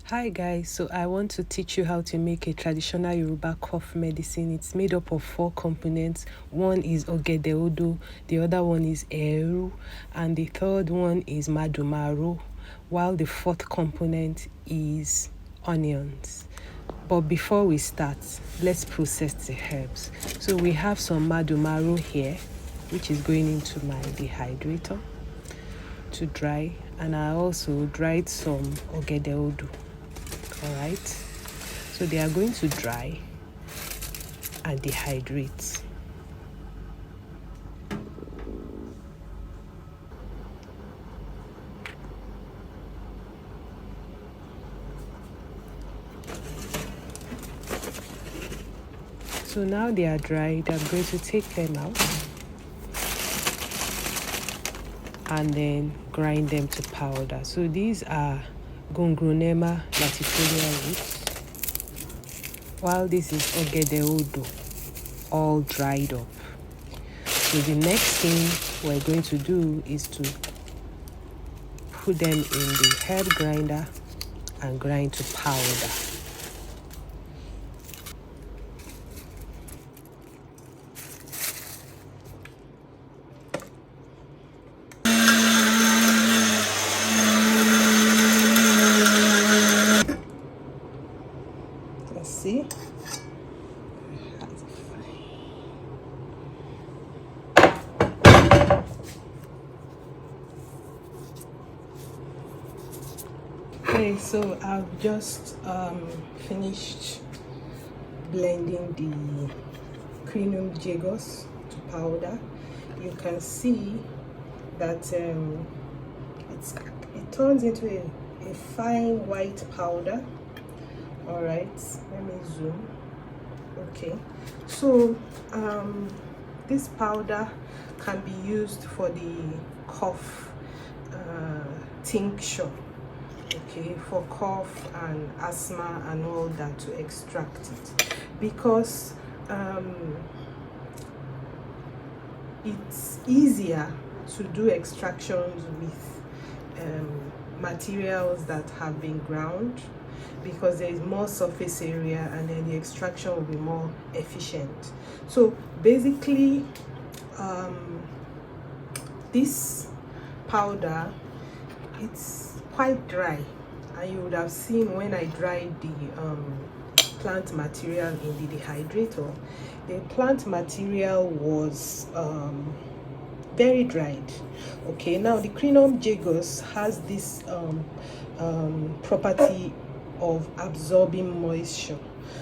Hi guys, so I want to teach you how to make a traditional Yoruba cough medicine. It's made up of 4 components. One is ogede odo, the other one is eru, and the third one is madumaro, while the fourth component is onions. But before we start, let's process the herbs. So we have some madumaro here, which is going into my dehydrator to dry, and I also dried some ogede odo. All right, so they are going to dry and dehydrate. So now they are dried, I'm going to take them out and then grind them to powder. So these are Gungronema latifolia roots, while this is ogede odo, all dried up. So the next thing we're going to do is to put them in the herb grinder and grind to powder. Let's see. Okay, so I've just finished blending the crinum jagos to powder. You can see that it turns into a fine white powder. All right, let me zoom. Okay, so this powder can be used for the cough tincture, okay, for cough and asthma and all that, to extract it, because it's easier to do extractions with materials that have been ground, because there is more surface area and then the extraction will be more efficient. So basically this powder, it's quite dry, and you would have seen when I dried the plant material in the dehydrator, the plant material was very dried. Okay, now the crinum jagos has this property of absorbing moisture.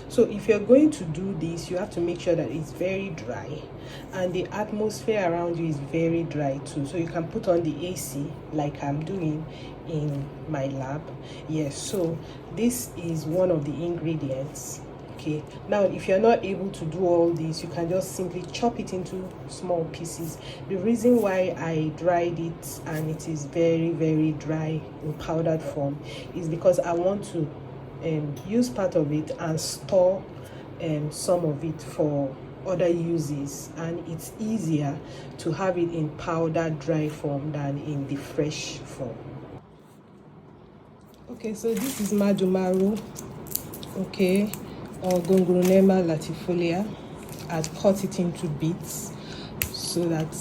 So if you're going to do this, you have to make sure that it's very dry and the atmosphere around you is very dry too. So you can put on the AC like I'm doing in my lab. Yes, so this is one of the ingredients. Okay, now if you're not able to do all this, you can just simply chop it into small pieces. The reason why I dried it and it is very dry in powdered form is because I want to use part of it and store some of it for other uses, and it's easier to have it in powdered dry form than in the fresh form. Okay, so this is madumaru, okay, or Gongronema latifolia. I've cut it into bits so that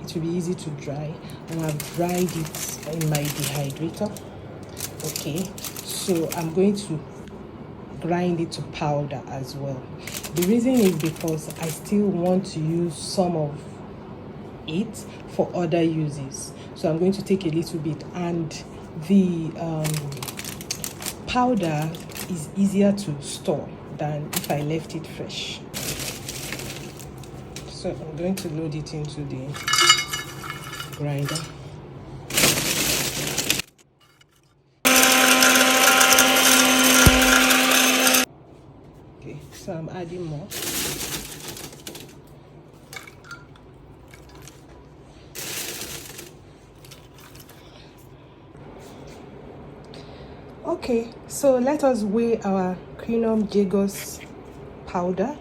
it will be easy to dry, and I've dried it in my dehydrator. Okay, so I'm going to grind it to powder as well. The reason is because I still want to use some of it for other uses, so I'm going to take a little bit, and the powder is easier to store than if I left it fresh. So I'm going to load it into the grinder. Okay, so I'm adding more. Okay, so let us weigh our crinum jagos powder.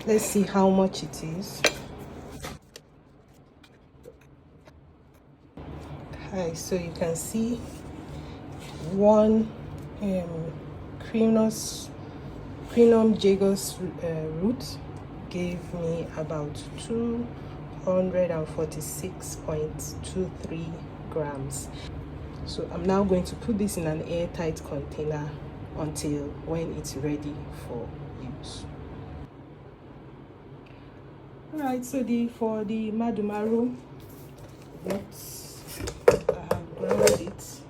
Let's see how much it is. Hi, so you can see 1 Crinum jagus root gave me about 246.23 grams. So I'm now going to put this in an airtight container until when it's ready for use. Alright, so for the madumaro, I have ground it.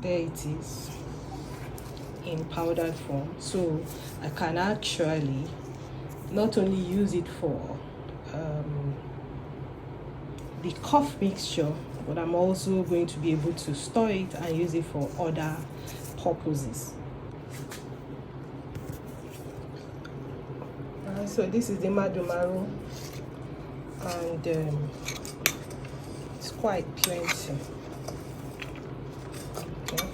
There it is in powdered form, so I can actually not only use it for the cough mixture, but I'm also going to be able to store it and use it for other purposes. So this is the madumaro, and it's quite plenty. Okay,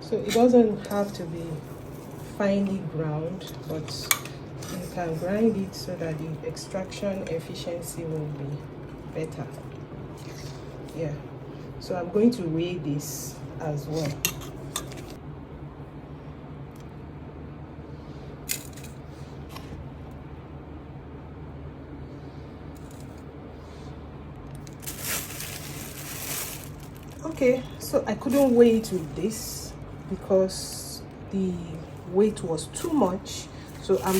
so it doesn't have to be finely ground, but you can grind it so that the extraction efficiency will be better. Yeah, so I'm going to weigh this as well. Okay, so I couldn't weigh it with this because the weight was too much, so I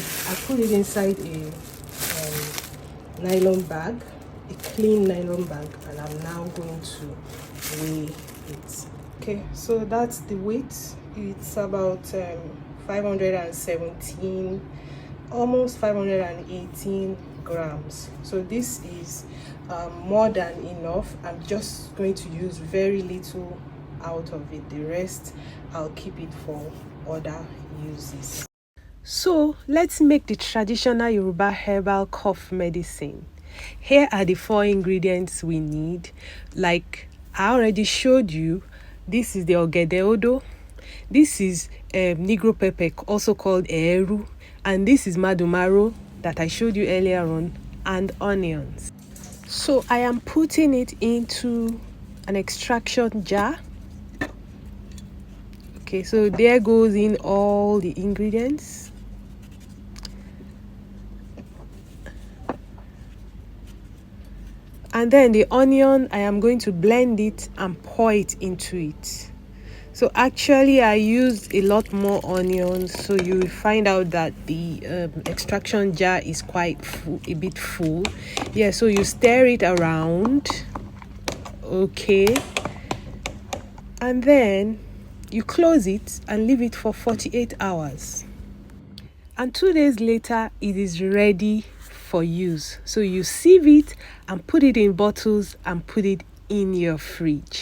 put it inside a nylon bag, a clean nylon bag, and I'm now going to weigh it. Okay, so that's the weight. It's about 517, almost 518 grams. So this is more than enough. I'm just going to use very little out of it. The rest I'll keep it for other uses. So let's make the traditional Yoruba herbal cough medicine. Here are the 4 ingredients we need. Like I already showed you, this is the ogede odo, this is negro pepper, also called eru, and this is madumaro that I showed you earlier on, and onions. So I am putting it into an extraction jar. Okay, so there goes in all the ingredients. And then the onion, I am going to blend it and pour it into it. So actually I used a lot more onions, so you will find out that the extraction jar is quite full, a bit full. Yeah, so you stir it around. Okay, and then you close it and leave it for 48 hours. And 2 days later, it is ready for use. So you sieve it and put it in bottles and put it in your fridge.